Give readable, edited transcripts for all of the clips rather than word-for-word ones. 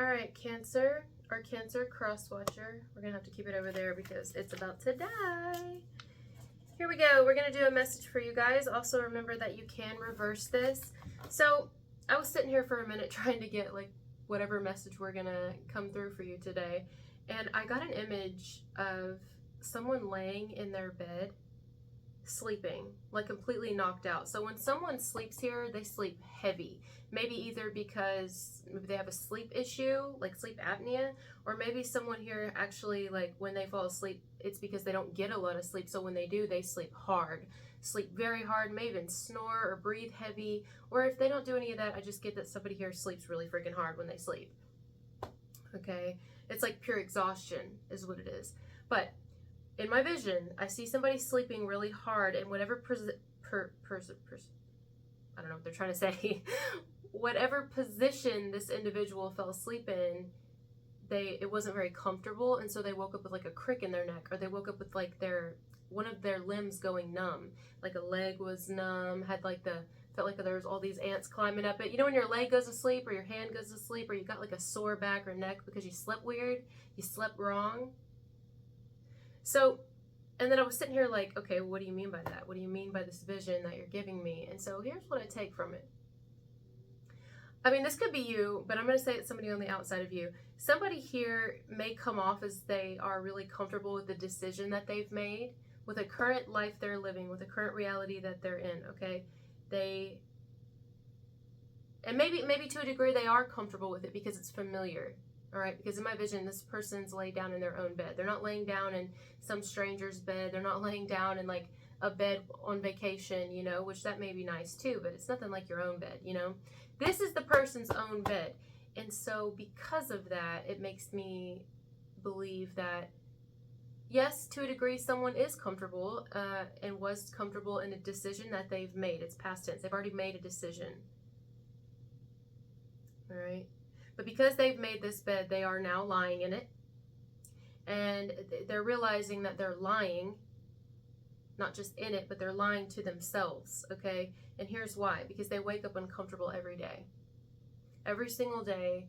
All right, Cancer, our Cancer cross watcher. We're going to have to keep it over there because it's about to die. Here we go. We're going to do a message for you guys. Also, remember that you can reverse this. So, I was sitting here for a minute trying to get like whatever message we're going to come through for you today. And I got an image of someone laying in their bed, sleeping, like completely knocked out. So when someone sleeps here, they sleep heavy. Maybe either because maybe they have a sleep issue, like sleep apnea, or maybe someone here actually, like when they fall asleep, it's because they don't get a lot of sleep. So when they do, they sleep hard, sleep very hard, may even snore or breathe heavy. Or if they don't do any of that, I just get that somebody here sleeps really freaking hard when they sleep. Okay, it's like pure exhaustion is what it is. But in my vision, I see somebody sleeping really hard, and whatever I don't know what they're trying to say, whatever position this individual fell asleep in, it wasn't very comfortable, and so they woke up with like a crick in their neck, or they woke up with like one of their limbs going numb, like a leg was numb, felt like there was all these ants climbing up it. You know when your leg goes to sleep, or your hand goes to sleep, or you got like a sore back or neck because you slept weird, you slept wrong. So, and then I was sitting here like, okay, what do you mean by that? What do you mean by this vision that you're giving me? And so here's what I take from it. I mean, this could be you, but I'm going to say it's somebody on the outside of you. Somebody here may come off as they are really comfortable with the decision that they've made, with a current life they're living, with a current reality that they're in, okay? And maybe to a degree they are comfortable with it because it's familiar. All right, because in my vision, this person's laid down in their own bed. They're not laying down in some stranger's bed. They're not laying down in like a bed on vacation, you know, which that may be nice too, but it's nothing like your own bed, you know. This is the person's own bed. And so because of that, it makes me believe that, yes, to a degree, someone is comfortable and was comfortable in a decision that they've made. It's past tense. They've already made a decision. All right. But because they've made this bed, they are now lying in it. And they're realizing that they're lying, not just in it, but they're lying to themselves, okay? And here's why. Because they wake up uncomfortable every day. Every single day,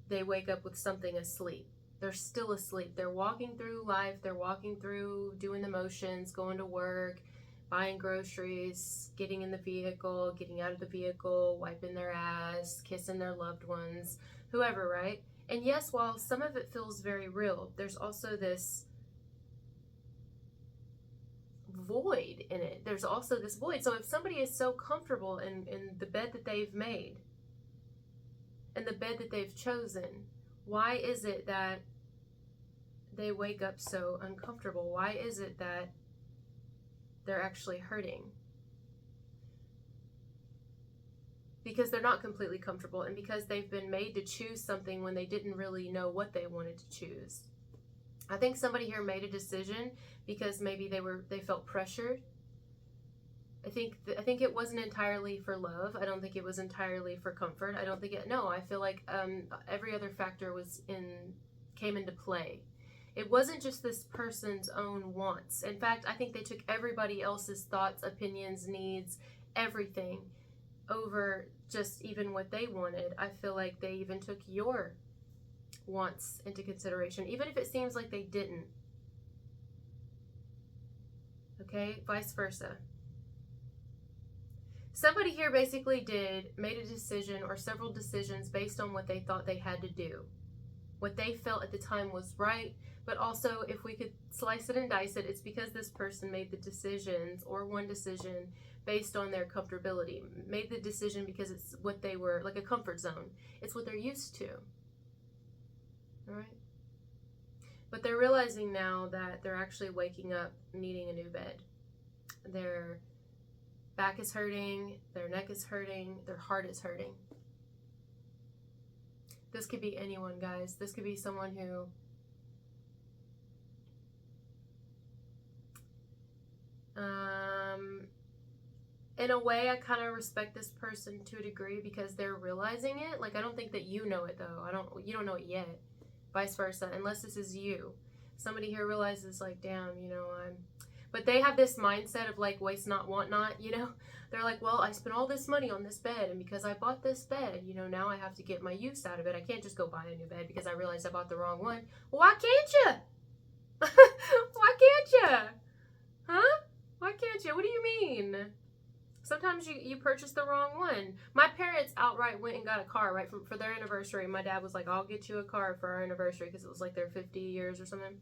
they wake up with something asleep. They're still asleep. They're walking through life. They're walking through doing the motions, going to work, buying groceries, getting in the vehicle, getting out of the vehicle, wiping their ass, kissing their loved ones, whoever, right? And yes, while some of it feels very real, there's also this void in it. There's also this void. So if somebody is so comfortable in the bed that they've made and the bed that they've chosen, why is it that they wake up so uncomfortable? Why is it that they're actually hurting? Because they're not completely comfortable, and because they've been made to choose something when they didn't really know what they wanted to choose. I think somebody here made a decision because maybe they felt pressured. I think it wasn't entirely for love. I don't think it was entirely for comfort. I feel like every other factor came into play. It wasn't just this person's own wants. In fact, I think they took everybody else's thoughts, opinions, needs, everything over just even what they wanted. I feel like they even took your wants into consideration, even if it seems like they didn't. Okay, vice versa. Somebody here basically made a decision or several decisions based on what they thought they had to do. What they felt at the time was right, but also if we could slice it and dice it, it's because this person made the decisions or one decision based on their comfortability. Made the decision because it's what they were, like a comfort zone. It's what they're used to. All right? But they're realizing now that they're actually waking up needing a new bed. Their back is hurting, their neck is hurting, their heart is hurting. This could be anyone, guys. This could be someone who in a way, I kind of respect this person to a degree because they're realizing it. Like, I don't think that you know it, though. You don't know it yet. Vice versa, unless this is you. Somebody here realizes, like, damn, But they have this mindset of like waste not, want not, you know? They're like, well, I spent all this money on this bed, and because I bought this bed, you know, now I have to get my use out of it. I can't just go buy a new bed because I realized I bought the wrong one. Well, why can't you? Why can't you? Huh? Why can't you? What do you mean? Sometimes you purchase the wrong one. My parents outright went and got a car right for their anniversary. My dad was like, I'll get you a car for our anniversary because it was like their 50 years or something.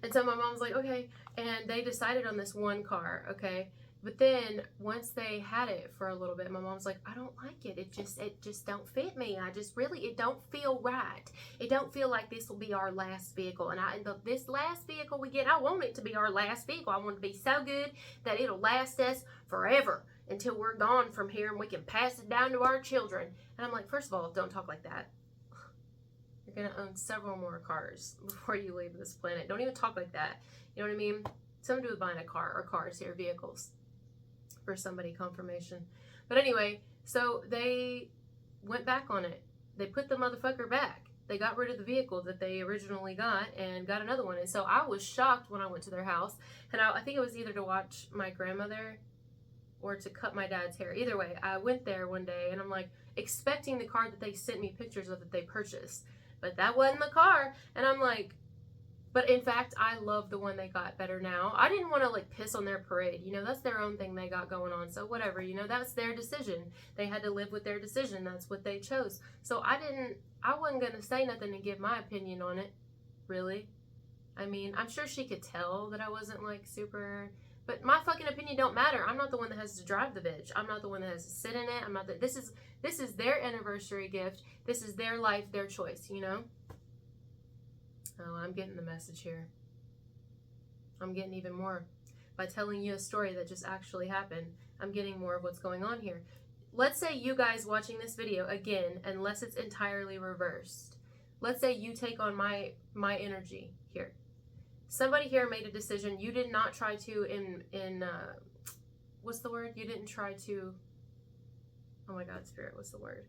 And so my mom's like, okay. And they decided on this one car, okay? But then once they had it for a little bit, my mom's like, I don't like it. It just don't fit me. It don't feel right. It don't feel like this will be our last vehicle. And this last vehicle we get, I want it to be our last vehicle. I want it to be so good that it'll last us forever until we're gone from here and we can pass it down to our children. And I'm like, first of all, don't talk like that. You're going to own several more cars before you leave this planet. Don't even talk like that. You know what I mean? Something to do with buying a car, or cars here, vehicles. For somebody, confirmation. But anyway, so they went back on it. They put the motherfucker back. They got rid of the vehicle that they originally got and got another one. And so I was shocked when I went to their house. And I think it was either to watch my grandmother or to cut my dad's hair. Either way, I went there one day and I'm like expecting the car that they sent me pictures of that they purchased. But that wasn't the car. And I'm like, but in fact, I love the one they got better now. I didn't want to like piss on their parade. You know, that's their own thing they got going on. So whatever, you know, that's their decision. They had to live with their decision. That's what they chose. So I wasn't going to say nothing and give my opinion on it. Really. I mean, I'm sure she could tell that I wasn't like super, but my fucking opinion don't matter. I'm not the one that has to drive the bitch. I'm not the one that has to sit in it. This is their anniversary gift. This is their life, their choice, you know? Oh, I'm getting the message here. I'm getting even more. By telling you a story that just actually happened, I'm getting more of what's going on here. Let's say you guys watching this video, again, unless it's entirely reversed. Let's say you take on my energy here. Somebody here made a decision. You did not try to, what's the word? You didn't try to, oh my God, Spirit, what's the word?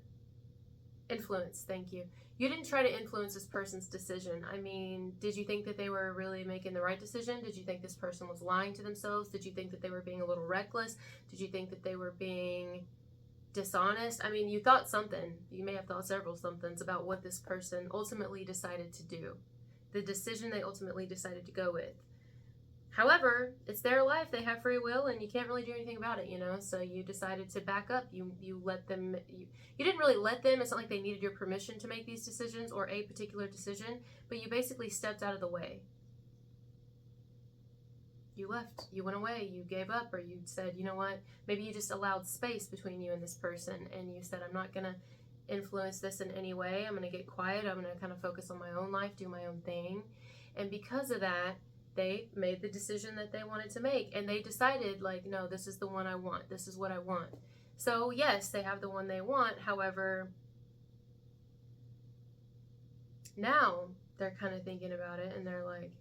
Influence, thank you. You didn't try to influence this person's decision. I mean, did you think that they were really making the right decision? Did you think this person was lying to themselves? Did you think that they were being a little reckless? Did you think that they were being dishonest? I mean, you thought something. You may have thought several somethings about what this person ultimately decided to do. The decision they ultimately decided to go with. However, it's their life. They have free will, and you can't really do anything about it, you know? So you decided to back up. You let them, you didn't really let them. It's not like they needed your permission to make these decisions or a particular decision, but you basically stepped out of the way. You left. You went away. You gave up, or you said, you know what? Maybe you just allowed space between you and this person, and you said, I'm not going to influence this in any way. I'm going to get quiet. I'm going to kind of focus on my own life, do my own thing. And because of that, they made the decision that they wanted to make, and they decided, like, no, this is the one I want. This is what I want. So yes, they have the one they want. However, now they're kind of thinking about it, and they're like,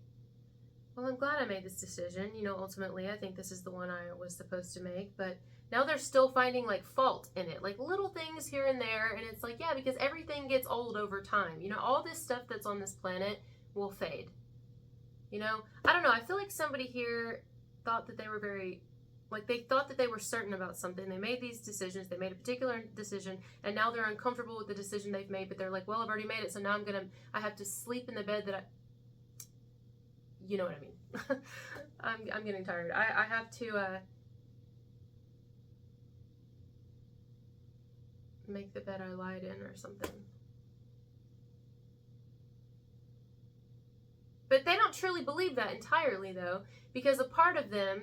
well, I'm glad I made this decision. You know, ultimately, I think this is the one I was supposed to make, but now they're still finding like fault in it, like little things here and there. And it's like, yeah, because everything gets old over time. You know, all this stuff that's on this planet will fade. You know, I don't know. I feel like somebody here thought that they were they thought that they were certain about something. They made these decisions. They made a particular decision, and now they're uncomfortable with the decision they've made, but they're like, well, I've already made it, so now I have to sleep in the bed that you know what I mean. I'm getting tired. I have to make the bed I lied in or something. But they don't truly believe that entirely, though, because a part of them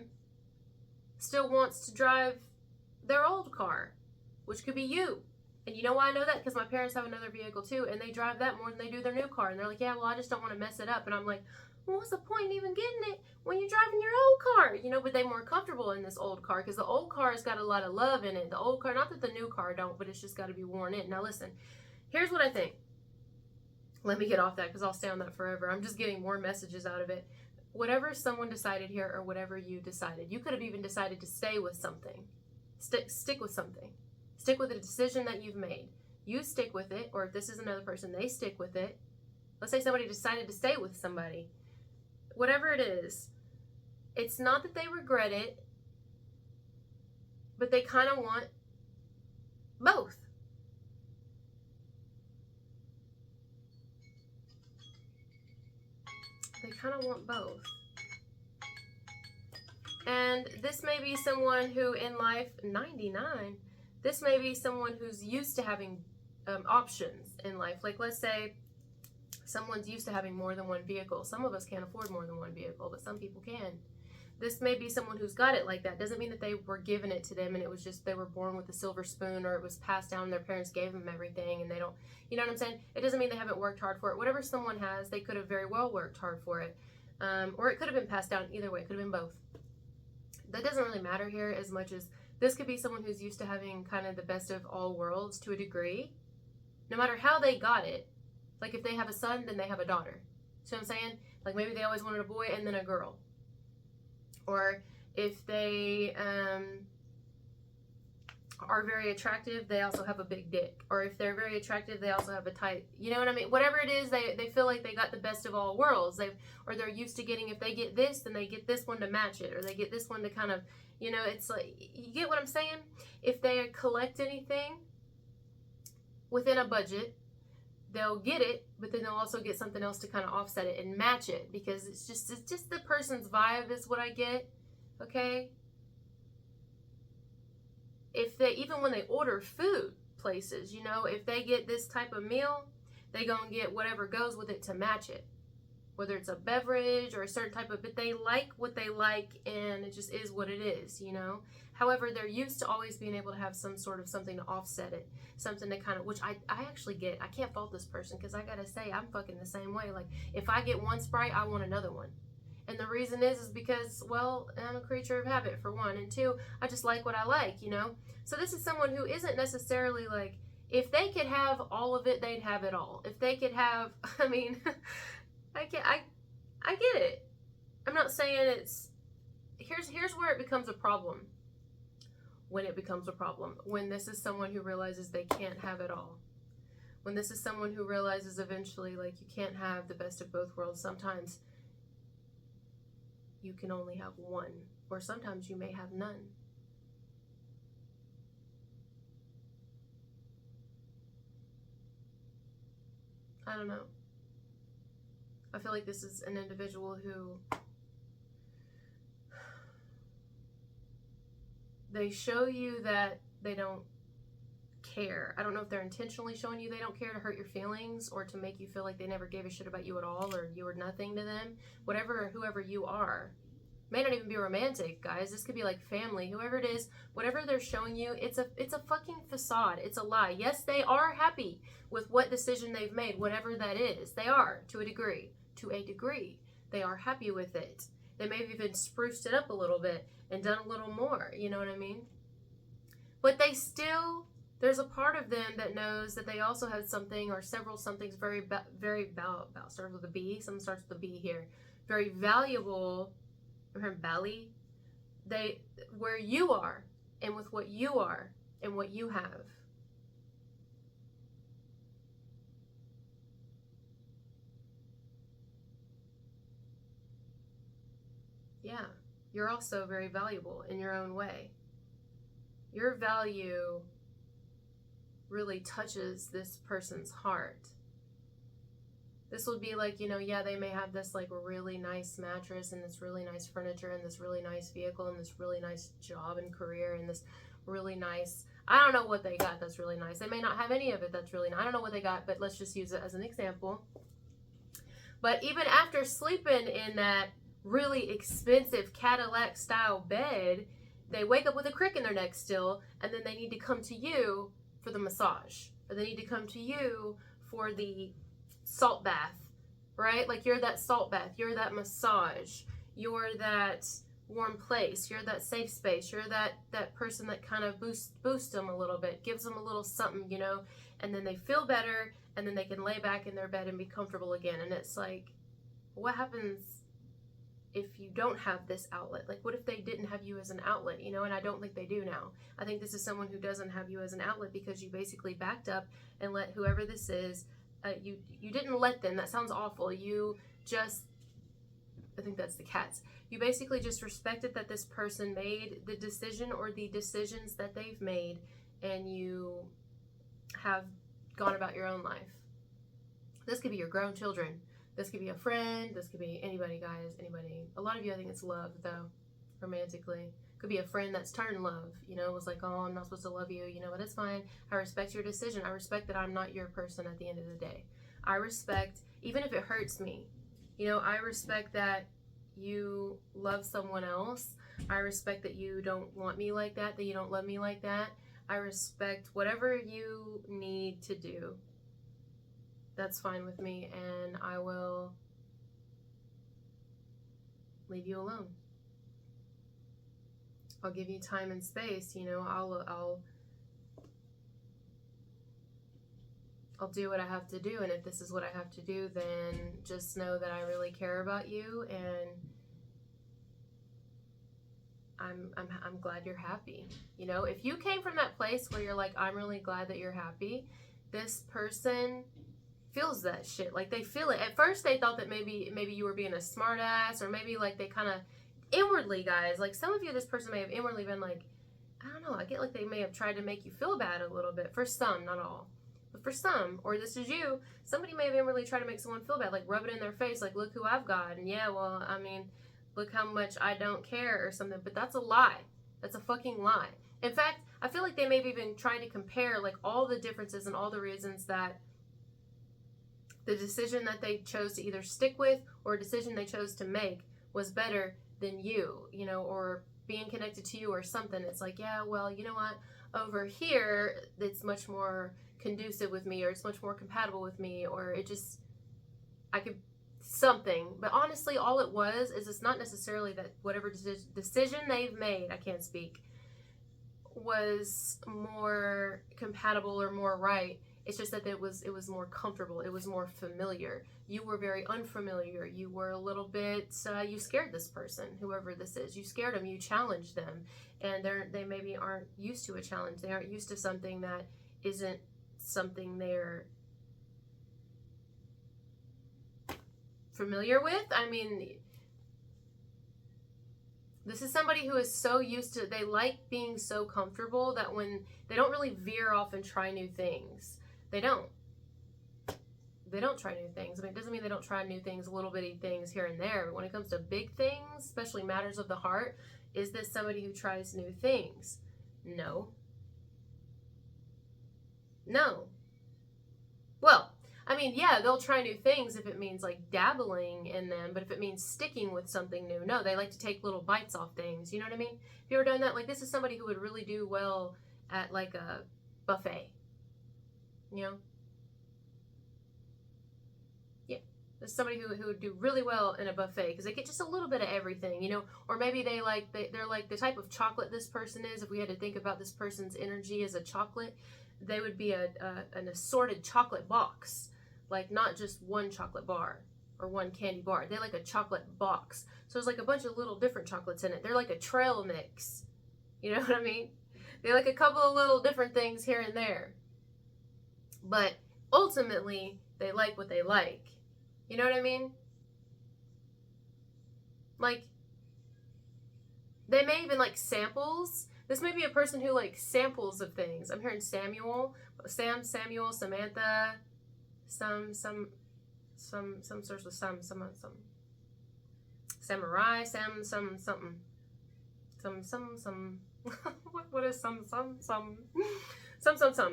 still wants to drive their old car, which could be you. And you know why I know that? Because my parents have another vehicle, too, and they drive that more than they do their new car. And they're like, yeah, well, I just don't want to mess it up. And I'm like, well, what's the point in even getting it when you're driving your old car? You know, but they're more comfortable in this old car because the old car has got a lot of love in it. The old car, not that the new car don't, but it's just got to be worn in. Now, listen, here's what I think. Let me get off that because I'll stay on that forever. I'm just getting more messages out of it. Whatever someone decided here or whatever you decided, you could have even decided to stay with something. Stick with something. Stick with a decision that you've made. You stick with it, or if this is another person, they stick with it. Let's say somebody decided to stay with somebody. Whatever it is, It's not that they regret it, but they kind of want both. They kind of want both. And this may be someone who in life, 99, this may be someone who's used to having options in life. Like, let's say someone's used to having more than one vehicle. Some of us can't afford more than one vehicle, but some people can. This may be someone who's got it like that. Doesn't mean that they were given it to them and it was just they were born with a silver spoon, or it was passed down and their parents gave them everything and they don't, you know what I'm saying? It doesn't mean they haven't worked hard for it. Whatever someone has, they could have very well worked hard for it. Or it could have been passed down either way. It could have been both. That doesn't really matter here as much as this could be someone who's used to having kind of the best of all worlds to a degree. No matter how they got it. Like if they have a son, then they have a daughter. See what I'm saying? Like maybe they always wanted a boy and then a girl. Or if they are very attractive, they also have a big dick. Or if they're very attractive, they also have a tight, you know what I mean? Whatever it is, they feel like they got the best of all worlds. Or they're used to getting, if they get this, then they get this one to match it. Or they get this one to kind of, you know, it's like, you get what I'm saying? If they collect anything within a budget, they'll get it, but then they'll also get something else to kind of offset it and match it, because it's just the person's vibe is what I get, okay? If they, even when they order food places, you know, if they get this type of meal, they gonna get whatever goes with it to match it. Whether it's a beverage or a certain type of, but they like what they like and it just is what it is, you know? However, they're used to always being able to have some sort of something to offset it. Something to kind of, which I actually get. I can't fault this person because I gotta say, I'm fucking the same way. Like, if I get one Sprite, I want another one. And the reason is because, well, I'm a creature of habit, for one. And two, I just like what I like, you know? So this is someone who isn't necessarily like, if they could have all of it, they'd have it all. If they could have, I mean, I get it. I'm not saying it's, here's where it becomes a problem. When it becomes a problem. When this is someone who realizes they can't have it all. When this is someone who realizes eventually, like, you can't have the best of both worlds. Sometimes you can only have one, or sometimes you may have none. I don't know. I feel like this is an individual who they show you that they don't care. I don't know if they're intentionally showing you they don't care to hurt your feelings or to make you feel like they never gave a shit about you at all, or you were nothing to them. Whatever or whoever you are. May not even be romantic, guys. This could be like family. Whoever it is, whatever they're showing you, it's a fucking facade. It's a lie. Yes, they are happy with what decision they've made, whatever that is. They are, to a degree. To a degree. They are happy with it. They may have even spruced it up a little bit and done a little more, you know what I mean? But they still, there's a part of them that knows that they also have something or several somethings very starts with a B, something starts with a B here, very valuable, or belly, where you are, and with what you are, and what you have. Yeah, you're also very valuable in your own way. Your value really touches this person's heart. This would be like, you know, yeah, they may have this like really nice mattress and this really nice furniture and this really nice vehicle and this really nice job and career and this really nice, I don't know what they got that's really nice. They may not have any of it that's really nice. I don't know what they got, but let's just use it as an example. But even after sleeping in that really expensive Cadillac style bed, they wake up with a crick in their neck still, and then they need to come to you for the massage, or they need to come to you for the salt bath, right? Like, you're that salt bath, you're that massage, you're that warm place, you're that safe space, you're that person that kind of boosts them a little bit, gives them a little something, you know, and then they feel better, and then they can lay back in their bed and be comfortable again. And it's like, what happens if you don't have this outlet? Like, what if they didn't have you as an outlet, you know? And I don't think they do now. I think this is someone who doesn't have you as an outlet because you basically backed up and let whoever this is, you didn't let them. That sounds awful. You just I think that's the cats. You basically just respected that this person made the decision or the decisions that they've made, and you have gone about your own life. This could be your grown children. This could be a friend. This could be anybody, guys. Anybody. A lot of you, I think it's love, though, romantically. Could be a friend that's turned love. You know, it was like, oh, I'm not supposed to love you. You know, but it's fine. I respect your decision. I respect that I'm not your person at the end of the day. I respect, even if it hurts me, you know, I respect that you love someone else. I respect that you don't want me like that you don't love me like that. I respect whatever you need to do. That's fine with me, and I will leave you alone. I'll give you time and space, you know, I'll do what I have to do, and if this is what I have to do, then just know that I really care about you, and I'm glad you're happy. You know, if you came from that place where you're like, I'm really glad that you're happy, this person feels that shit. Like, they feel it. At first they thought that maybe you were being a smart ass, or maybe like they kind of inwardly, guys, like some of you, this person may have inwardly been like, I don't know, I get like they may have tried to make you feel bad a little bit. For some, not all, but for some, or this is you, somebody may have inwardly tried to make someone feel bad, like rub it in their face, like, look who I've got, and yeah, well, I mean, look how much I don't care or something. But that's a lie. That's a fucking lie. In fact, I feel like they may have even tried to compare like all the differences and all the reasons that the decision that they chose to either stick with or a decision they chose to make was better than you, you know, or being connected to you or something. It's like, yeah, well, you know what, over here it's much more conducive with me, or it's much more compatible with me, or it just, I could something. But honestly, all it was is, it's not necessarily that whatever decision they've made, I can't speak, was more compatible or more right. It's just that it was more comfortable. It was more familiar. You were very unfamiliar. You were a little bit, you scared this person, whoever this is. You scared them. You challenged them. And they maybe aren't used to a challenge. They aren't used to something that isn't something they're familiar with. I mean, this is somebody who is so used to, they like being so comfortable that when they don't really veer off and try new things. They don't try new things. I mean, it doesn't mean they don't try new things, little bitty things here and there. But when it comes to big things, especially matters of the heart, is this somebody who tries new things? No. No. Well, I mean, yeah, they'll try new things if it means like dabbling in them, but if it means sticking with something new, no, they like to take little bites off things. You know what I mean? Have you ever done that? Like, this is somebody who would really do well at like a buffet. You know? Yeah. There's somebody who would do really well in a buffet because they get just a little bit of everything, you know? Or maybe they're like the type of chocolate this person is. If we had to think about this person's energy as a chocolate, they would be an assorted chocolate box. Like, not just one chocolate bar or one candy bar. They're like a chocolate box. So there's like a bunch of little different chocolates in it. They're like a trail mix. You know what I mean? They're like a couple of little different things here and there. But ultimately, they like what they like. You know what I mean? Like, they may even like samples. This may be a person who likes samples of things. I'm hearing Samuel, Samantha, some source of some samurai, something. What is some?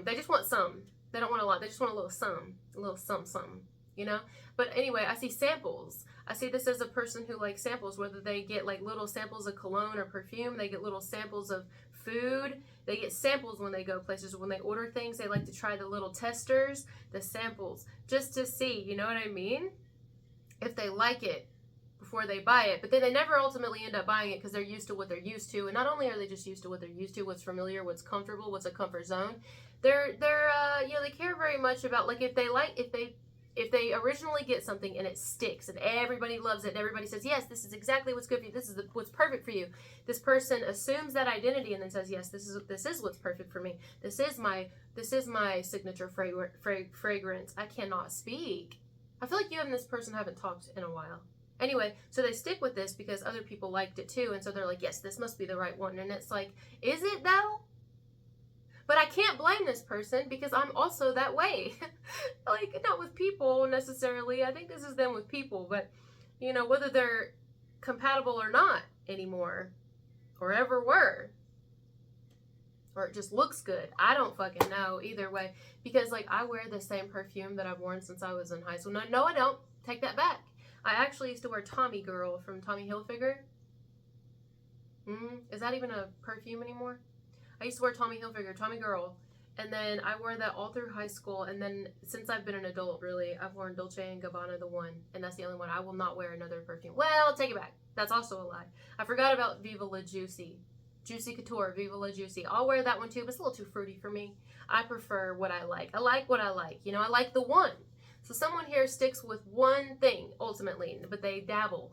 They just want some. They don't want a lot. They just want a little some, you know? But anyway, I see samples. I see this as a person who likes samples, whether they get like little samples of cologne or perfume, they get little samples of food. They get samples when they go places. When they order things, they like to try the little testers, the samples, just to see, you know what I mean? If they like it before they buy it. But then they never ultimately end up buying it because they're used to what they're used to. And not only are they just used to what they're used to, what's familiar, what's comfortable, what's a comfort zone, they're you know, they care very much about, like, if they originally get something and it sticks and everybody loves it and everybody says, yes, this is exactly what's good for you, this is what's perfect for you, this person assumes that identity and then says, yes, this is what's perfect for me, this is my signature fragrance. I cannot speak. I feel like you and this person haven't talked in a while. Anyway, so they stick with this because other people liked it too. And so they're like, yes, this must be the right one. And it's like, is it though? But I can't blame this person because I'm also that way. Like, not with people necessarily. I think this is them with people. But, you know, whether they're compatible or not anymore, or ever were, or it just looks good. I don't fucking know either way. Because, like, I wear the same perfume that I've worn since I was in high school. No, I don't. Take that back. I actually used to wear Tommy Girl from Tommy Hilfiger. Is that even a perfume anymore? I used to wear Tommy Hilfiger, Tommy Girl, and then I wore that all through high school, and then since I've been an adult, really, I've worn Dolce & Gabbana, the one, and that's the only one. I will not wear another perfume. Well, take it back. That's also a lie. I forgot about Viva La Juicy. Juicy Couture, Viva La Juicy. I'll wear that one too, but it's a little too fruity for me. I prefer what I like. I like what I like. You know, I like the one. So someone here sticks with one thing, ultimately, but they dabble.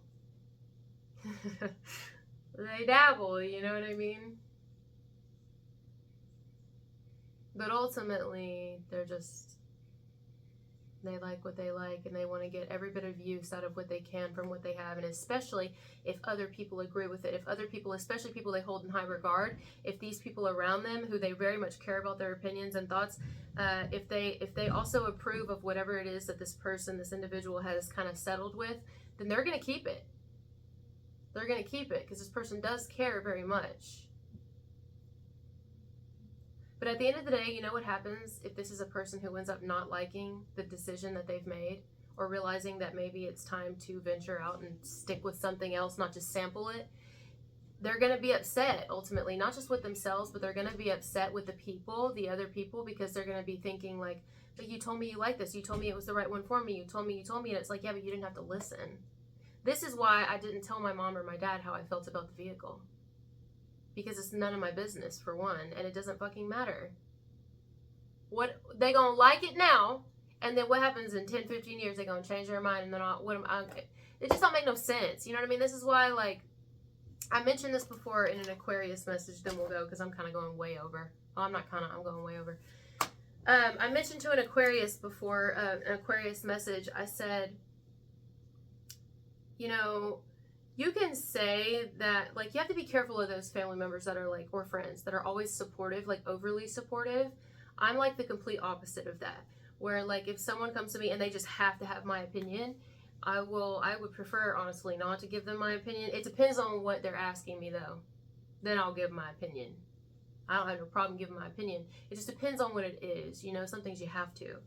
They dabble, you know what I mean? But ultimately, they like what they like, and they want to get every bit of use out of what they can from what they have, and especially if other people agree with it. If other people, especially people they hold in high regard, if these people around them who they very much care about their opinions and thoughts, if they also approve of whatever it is that this person, this individual has kind of settled with, then they're going to keep it. They're going to keep it because this person does care very much. But at the end of the day, you know what happens if this is a person who ends up not liking the decision that they've made, or realizing that maybe it's time to venture out and stick with something else, not just sample it? They're going to be upset, ultimately, not just with themselves, but they're going to be upset with the people, the other people, because they're going to be thinking like, but you told me you liked this. You told me it was the right one for me. You told me. And it's like, yeah, but you didn't have to listen. This is why I didn't tell my mom or my dad how I felt about the vehicle. Because it's none of my business, for one, and it doesn't fucking matter. What they gonna like it now, and then what happens in 10, 15 years? They gonna change their mind, and then it just don't make no sense. You know what I mean? This is why, like, I mentioned this before in an Aquarius message. Then we'll go because I'm kind of going way over. Well, I'm going way over. I mentioned to an Aquarius before, an Aquarius message. I said, you know, you can say that, like, you have to be careful of those family members that are, like, or friends that are always supportive, like, overly supportive. I'm, like, the complete opposite of that, where, like, if someone comes to me and they just have to have my opinion, I would prefer, honestly, not to give them my opinion. It depends on what they're asking me, though. Then I'll give my opinion. I don't have no problem giving my opinion. It just depends on what it is. You know, some things you have to,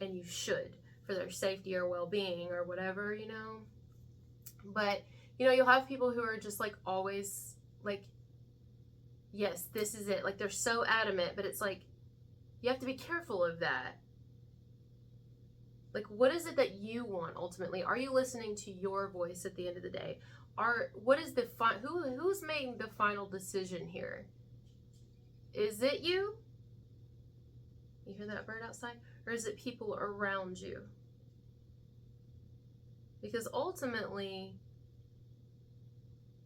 and you should, for their safety or well-being or whatever, you know. But, you know, you'll have people who are just, like, always, like, yes, this is it. Like, they're so adamant, but it's like, you have to be careful of that. Like, what is it that you want, ultimately? Are you listening to your voice at the end of the day? Who's making the final decision here? Is it you? You hear that bird outside? Or is it people around you? Because ultimately,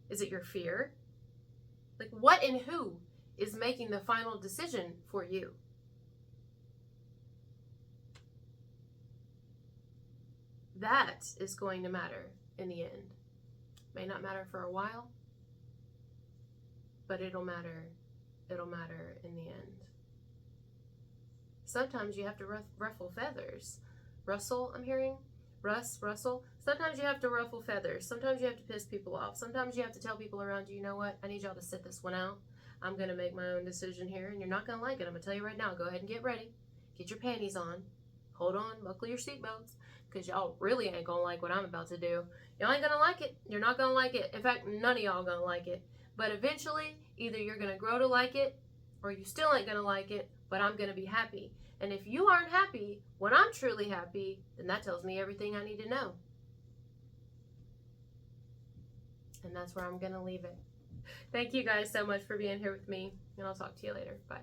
is it your fear? Like, what and who is making the final decision for you? That is going to matter in the end. May not matter for a while, but it'll matter. It'll matter in the end. Sometimes you have to ruffle feathers. Rustle, I'm hearing? Russell. Sometimes you have to ruffle feathers. Sometimes you have to piss people off. Sometimes you have to tell people around you, you know what? I need y'all to sit this one out. I'm going to make my own decision here, and you're not going to like it. I'm going to tell you right now. Go ahead and get ready. Get your panties on. Hold on. Buckle your seatbelts, because y'all really ain't going to like what I'm about to do. Y'all ain't going to like it. You're not going to like it. In fact, none of y'all going to like it. But eventually, either you're going to grow to like it, or you still ain't going to like it, but I'm going to be happy. And if you aren't happy when I'm truly happy, then that tells me everything I need to know. And that's where I'm going to leave it. Thank you guys so much for being here with me, and I'll talk to you later. Bye.